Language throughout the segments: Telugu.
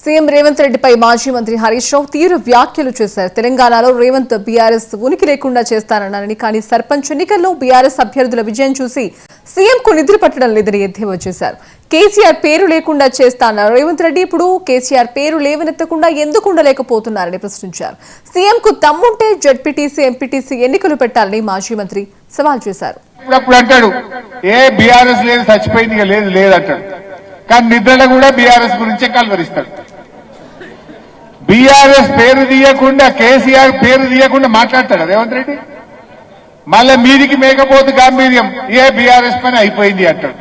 సీఎం రేవంత్ రెడ్డిపై మాజీ మంత్రి హరీష్ రావు తీవ్ర వ్యాఖ్యలు చేశారు. తెలంగాణలో రేవంత్ బీఆర్ఎస్ ఉనికి లేకుండా చేస్తానన్నారని, కానీ సర్పంచ్ ఎన్నికల్లో బీఆర్ఎస్ అభ్యర్థుల విజయం చూసి సీఎంకు నిద్ర పట్టడం లేదని ఎద్దేవా చేశారు. కేసీఆర్ పేరు లేకుండా చేస్తానన్నారు రేవంత్ రెడ్డి. ఇప్పుడు కేసీఆర్ పేరు లేవనెత్తకుండా ఎందుకు ఉండలేకపోతున్నారని ప్రశ్నించారు. సీఎంకు తమ్ముంటే జడ్పీటీసీ, ఎంపీటీసీ ఎన్నికలు పెట్టాలని మాజీ మంత్రి సవాల్ చేశారు. కానీ నిద్రలో కూడా బీఆర్ఎస్ గురించే కల్వరిస్తాడు. బీఆర్ఎస్ పేరు తీయకుండా, కేసీఆర్ పేరు తీయకుండా మాట్లాడతాడు రేవంత్ రెడ్డి. మళ్ళీ మీదికి మేకపోతు గాంభీర్యం, బీఆర్ఎస్ పని అయిపోయింది అంటాడు.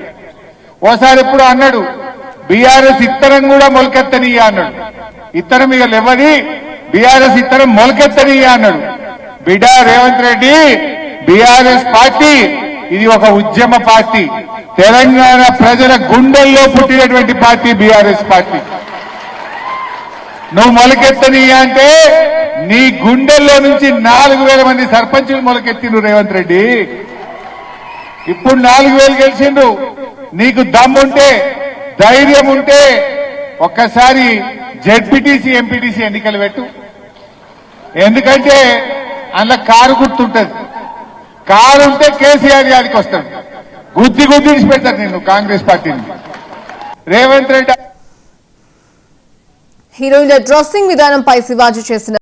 ఓసారి ఎప్పుడు అన్నాడు బీఆర్ఎస్ ఇత్తరం కూడా మొలకెత్తనియ్యా అన్నాడు. ఇత్తరం ఇక లేవని బీఆర్ఎస్ ఇత్తరం మొలకెత్తనియ్యా అన్నాడు. బిడ్డ రేవంత్ రెడ్డి, బీఆర్ఎస్ పార్టీ ఇది ఒక ఉద్యమ పార్టీ. తెలంగాణ ప్రజల గుండెల్లో పుట్టినటువంటి పార్టీ బీఆర్ఎస్ పార్టీ. నువ్వు మొలకెత్తనియా అంటే నీ గుండెల్లో నుంచి 4,000 మంది సర్పంచులు మొలకెత్తిండ్రు రేవంత్ రెడ్డి. ఇప్పుడు 4,000 గెలిచిండ్రు. నీకు దమ్ముంటే, ధైర్యం ఉంటే ఒక్కసారి జెడ్పీటీసీ, ఎంపీటీసీ ఎన్నికలు పెట్టు. ఎందుకంటే అందులో కారు గుర్తుంటది. కారు ఉంటే కేసీఆర్ గారికి వస్తాడు. గుద్ది పెడతారు నిన్ను కాంగ్రెస్ పార్టీని. రేవంత్ రెడ్డి హీరోయిన్ల డ్రెస్సింగ్ విధానంపై శివాజీ చేసిన